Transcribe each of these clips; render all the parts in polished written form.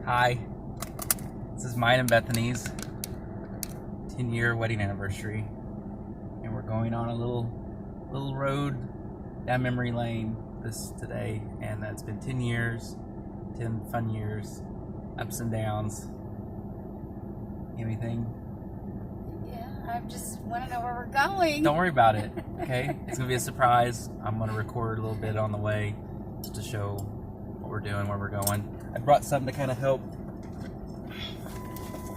Hi, this is mine and Bethany's 10-year wedding anniversary, and we're going on a little road down memory lane today, and it's been 10 years, 10 fun years, ups and downs. Anything? Yeah, I just want to know where we're going. Don't worry about it, okay? It's gonna be a surprise. I'm gonna record a little bit on the way just to show what we're doing, where we're going. I brought something to kind of help.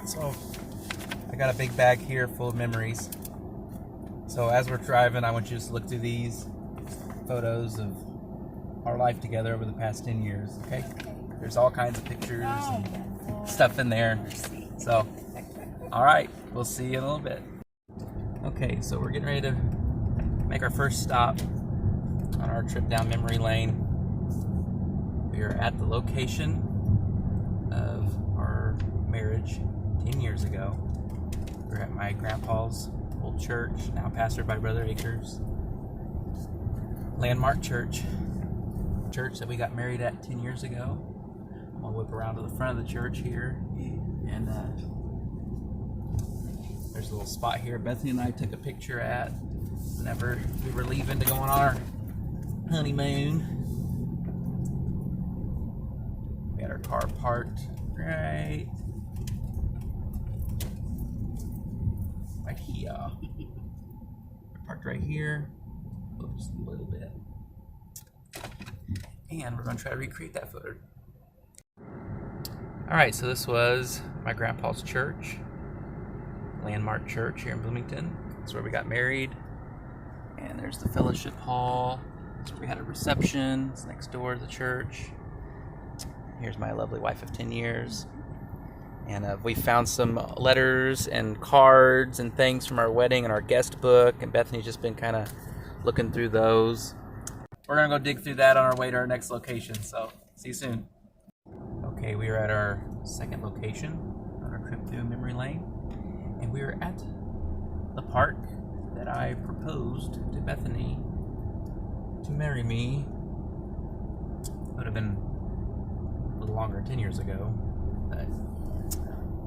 So I got a big bag here full of memories. So as we're driving, I want you to just look through these photos of our life together over the past 10 years, okay? There's all kinds of pictures and stuff in there. So, all right, we'll see you in a little bit. Okay, so we're getting ready to make our first stop on our trip down memory lane. We are at the location of our marriage 10 years ago. We're at my grandpa's old church, now pastored by Brother Akers. Landmark church that we got married at 10 years ago. I'm gonna whip around to the front of the church here, and there's a little spot here Bethany and I took a picture at whenever we were leaving to go on our honeymoon. We had our car parked right here. We're parked right here. Just a little bit. And we're going to try to recreate that photo. Alright, so this was my grandpa's church. Landmark Church here in Bloomington. That's where we got married. And there's the fellowship hall. That's where we had a reception. It's next door to the church. Here's my lovely wife of 10 years. And we found some letters and cards and things from our wedding and our guest book. And Bethany's just been kind of looking through those. We're going to go dig through that on our way to our next location. So, see you soon. Okay, we are at our second location on our trip through memory lane. And we are at the park that I proposed to Bethany to marry me. It would have been a little longer, 10 years ago. But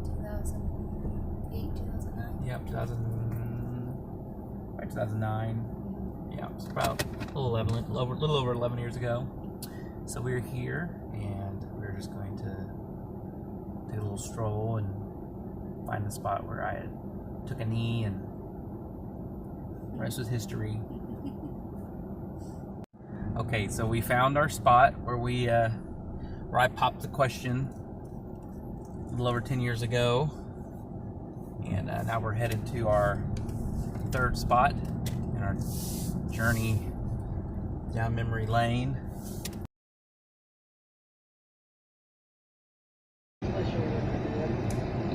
2008, 2009? Yep, 2009. Yeah, it's about a little over 11 years ago. So we're here, and we're just going to take a little stroll and find the spot where I took a knee, and the rest was history. Okay, so we found our spot where where I popped the question a little over 10 years ago, and now we're headed to our third spot in our journey down memory lane.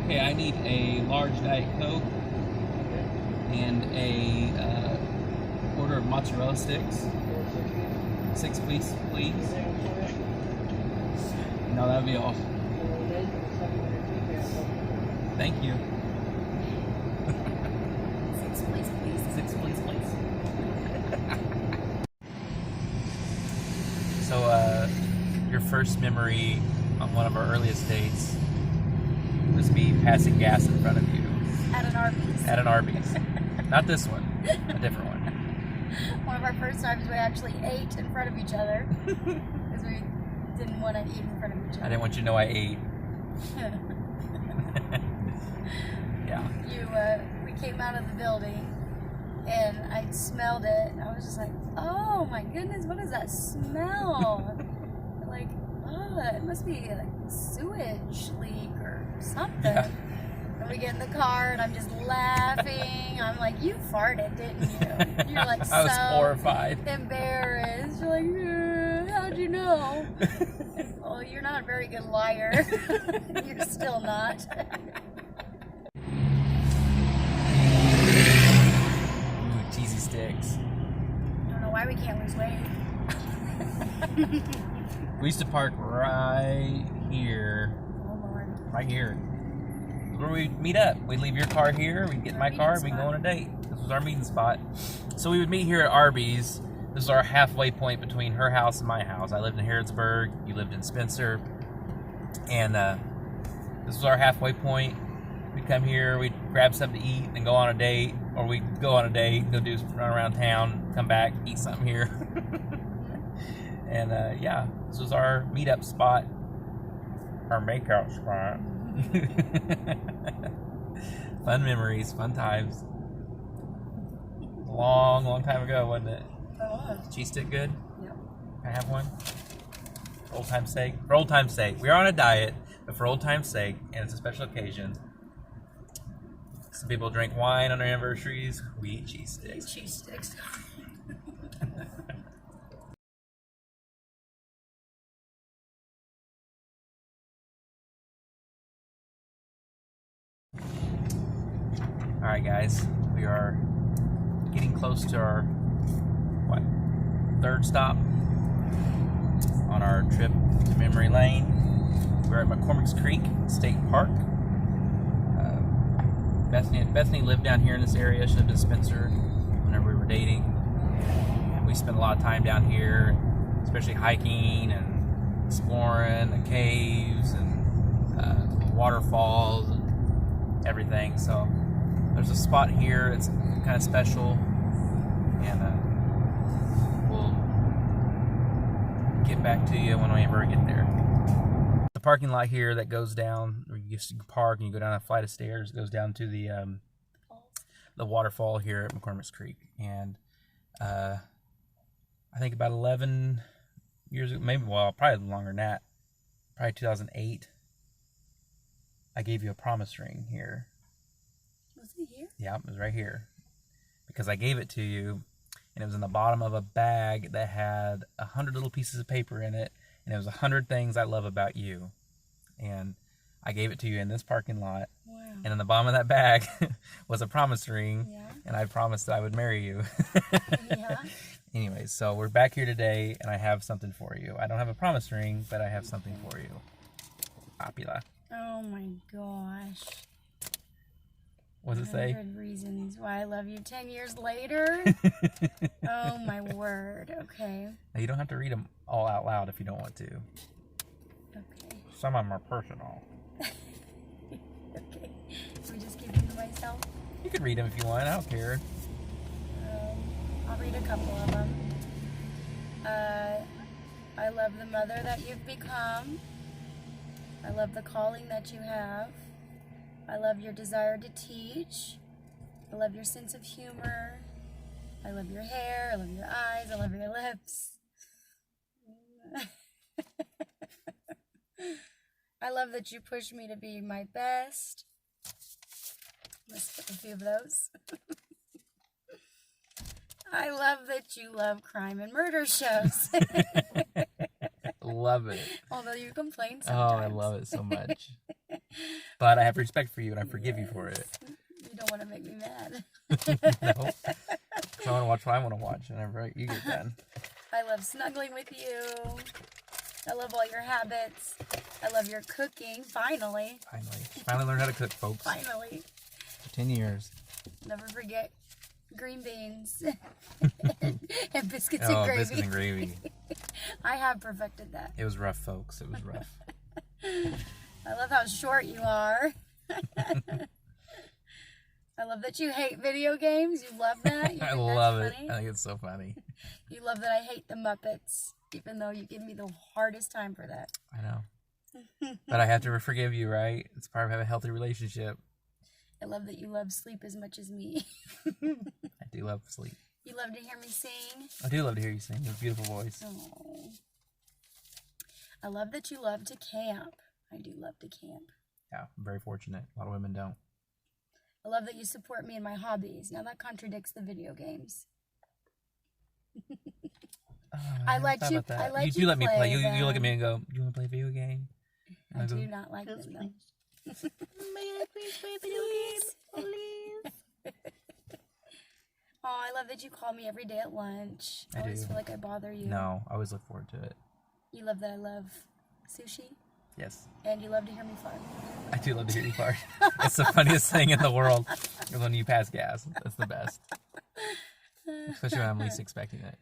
Okay, I need a large Diet Coke and a order of mozzarella sticks. 6 please. No, that'd be all. Thank you. 6 please. 6 please. So, your first memory on one of our earliest dates was me passing gas in front of you. At an Arby's. At an Arby's. Not this one, a different one. One of our first times we actually ate in front of each other because we didn't want to eat in front of each other. I didn't want you to know I ate. Yeah. We came out of the building and I smelled it and I was just like, oh my goodness, what is that smell? Like, oh, it must be like a sewage leak or something. Yeah. And we get in the car and I'm just laughing. I'm like, you farted, didn't you? You're like I was so horrified. embarrassed. You're like, how'd you know? Well, you're not a very good liar. You're still not. Ooh, cheesy sticks. I don't know why we can't lose weight. We used to park right here. Oh, Lord. Right here. Where we meet up. We'd leave your car here, we'd get in my car, and we'd go on a date. This was our meeting spot. So we would meet here at Arby's. This is our halfway point between her house and my house. I lived in Harrodsburg, you lived in Spencer. And This was our halfway point. We'd come here, we'd grab something to eat, and go on a date, or we'd go on a date, go run around town, come back, eat something here. And yeah, this was our meetup spot, our makeout spot. Fun memories, fun times. Long time ago, wasn't it? It was. Cheese stick good? Yep. Can I have one? For old time's sake? For old time's sake. We are on a diet, but for old time's sake, and it's a special occasion. Some people drink wine on their anniversaries. We eat cheese sticks. Cheese sticks. Alright guys, we are getting close to our, third stop on our trip to Memory Lane. We're at McCormick's Creek State Park. Bethany lived down here in this area. She lived in Spencer whenever we were dating. And we spent a lot of time down here, especially hiking and exploring the caves and waterfalls and everything. So there's a spot here. It's kind of special, and we'll get back to you when we ever get there. The parking lot here that goes down, where you just park and you go down a flight of stairs, goes down to the waterfall here at McCormick's Creek. And I think about 11 years ago, maybe, well, probably longer than that, probably 2008, I gave you a promise ring here. Was it here? Yeah, it was right here. Because I gave it to you, and it was in the bottom of a bag that had 100 little pieces of paper in it, and it was 100 things I love about you. And I gave it to you in this parking lot. Wow. And in the bottom of that bag was a promise ring, Yeah. and I promised that I would marry you. Yeah. Anyways, so we're back here today, and I have something for you. I don't have a promise ring, but I have something for you. Apila. Oh my gosh. What does it say? 100 reasons why I love you 10 years later. Oh my word. Okay. Now, you don't have to read them all out loud if you don't want to. Okay. Some of them are personal. Okay. Can we just keep them to myself? You can read them if you want. I don't care. I'll read a couple of them. I love the mother that you've become. I love the calling that you have. I love your desire to teach. I love your sense of humor. I love your hair. I love your eyes. I love your lips. I love that you push me to be my best. Let's skip a few of those. I love that you love crime and murder shows. Love it. Although you complain Oh, I sometimes. love it so much. But I have respect for you, and I forgive you for it. You don't want to make me mad. No. 'Cause I want to watch what I want to watch whenever you get done. I love snuggling with you. I love all your habits. I love your cooking. Finally. Finally learned how to cook, folks. Finally. For 10 years. Never forget green beans and biscuits and Oh, gravy. biscuits and gravy. I have perfected that. It was rough, folks. It was rough. I love how short you are. I love that you hate video games. You love that. You I think love that's it. funny? I think it's so funny. You love that I hate the Muppets, even though you give me the hardest time for that. I know. But I have to forgive you, right? It's part of having a healthy relationship. I love that you love sleep as much as me. I do love sleep. You love to hear me sing. I do love to hear you sing. You have a beautiful voice. Oh. I love that you love to camp. I do love to camp. Yeah, I'm very fortunate. A lot of women don't. I love that you support me in my hobbies. Now that contradicts the video games. I let thought you- about that. I let you do you let me play. play You look at them. me and go, "You want to play a video game?" And I go, do not like them though. May I please play a video game? Please. Oh, I love that you call me every day at lunch. I I always do. feel like I bother you. No, I always look forward to it. You love that I love sushi. Yes. And you love to hear me fart. I do love to hear you fart. It's the funniest thing in the world when you pass gas. That's the best. Especially when I'm least expecting it.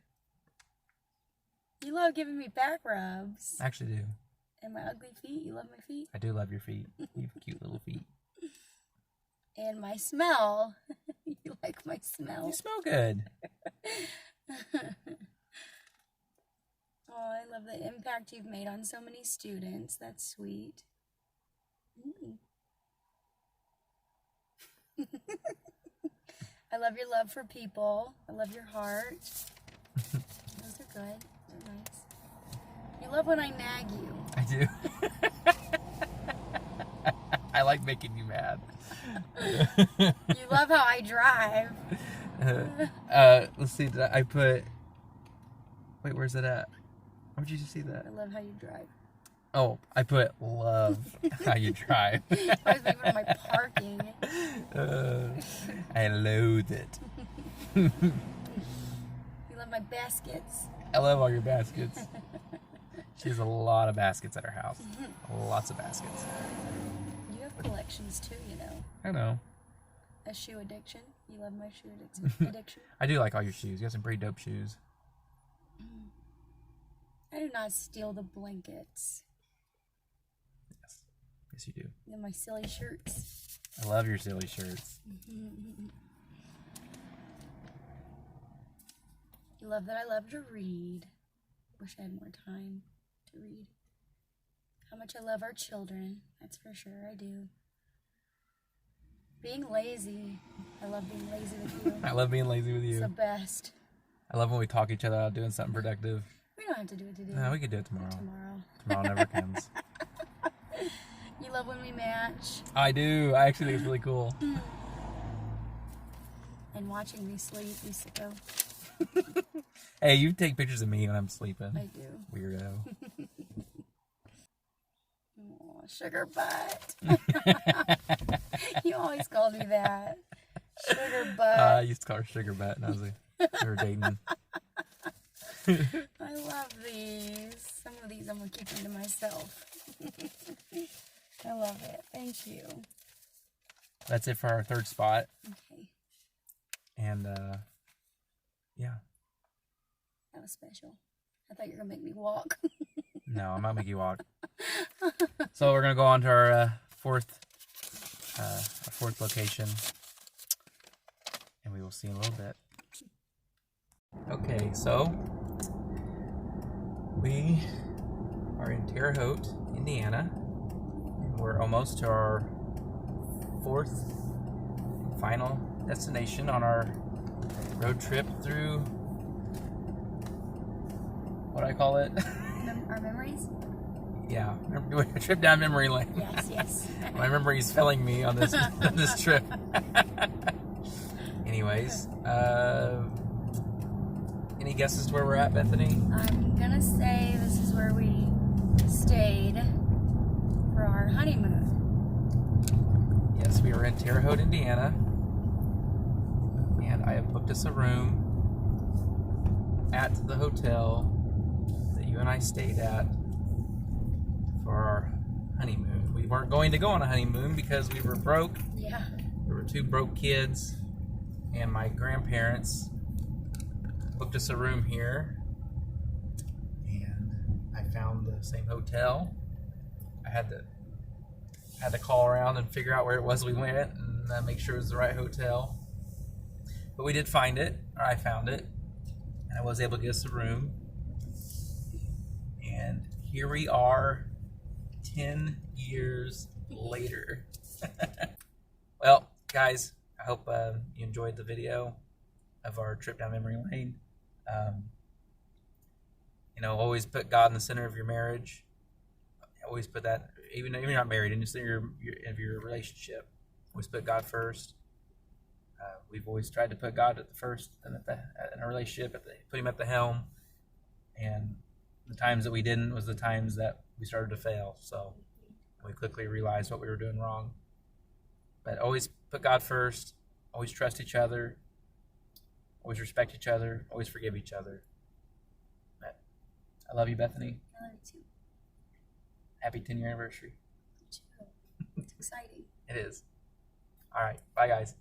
You love giving me back rubs. I actually do. And my ugly feet. You love my feet? I do love your feet. You have cute little feet. And my smell. You like my smell? You smell good. Oh, I love the impact you've made on so many students. That's sweet. I love your love for people. I love your heart. Those are good. They're nice. You love when I nag you. I do. I like making you mad. You love how I drive. Let's see. I put. Wait, where's it at? Where'd you see that? I love how you drive. Oh, I put love how you drive. I was thinking of my parking. I loathe it. You love my baskets. I love all your baskets. She has a lot of baskets at her house. Lots of baskets. You have collections too, you know. I know. A shoe addiction. You love my shoe addiction. I do like all your shoes. You have some pretty dope shoes. I do not steal the blankets. Yes. Yes, you do. And my silly shirts. I love your silly shirts. You love that I love to read. Wish I had more time to read. How much I love our children. That's for sure, I do. Being lazy. I love being lazy with you. I love being lazy with you. It's the best. I love when we talk each other out doing something productive. We don't have to do it today. No, we could do it tomorrow. Tomorrow never comes. You love when we match. I do. I actually think it's really cool. And watching me sleep, you sicko. Hey, you take pictures of me when I'm sleeping. I do. Weirdo. Oh, sugar butt. You always called me that. Sugar butt. I used to call her Sugar Butt, and I was like, we were dating. I love these. Some of these I'm going to keep them to myself. I love it. Thank you. That's it for our third spot. Okay. And, yeah. That was special. I thought you were going to make me walk. No, I'm not making you walk. So we're going to go on to our fourth location. And we will see in a little bit. Okay, so we are in Terre Haute, Indiana, and we're almost to our fourth and final destination on our road trip through, what do I call it? Our memories? Yeah, a trip down memory lane. Yes, yes. My memory's failing me on this on this trip. Anyways, any guesses to where we're at, Bethany? I'm gonna say this is where we stayed for our honeymoon. Yes, we are in Terre Haute, Indiana, and I have booked us a room at the hotel that you and I stayed at for our honeymoon. We weren't going to go on a honeymoon because we were broke. Yeah. We were two broke kids, and my grandparents booked us a room here, and I found the same hotel. I had to call around and figure out where it was we went and make sure it was the right hotel. But we did find it, or I found it, and I was able to get us a room. And here we are 10 years later. Well, guys, I hope you enjoyed the video of our trip down memory lane. Always put God in the center of your marriage. Always put that, even if you're not married, in the center of your relationship. Always put God first. We've always tried to put God at the first, and in a relationship, put Him at the helm. And the times that we didn't was the times that we started to fail. So we quickly realized what we were doing wrong. But always put God first. Always trust each other. Always respect each other. Always forgive each other. But I love you, Bethany. I love you too. Happy 10-year anniversary. It's exciting. It is. All right. Bye, guys.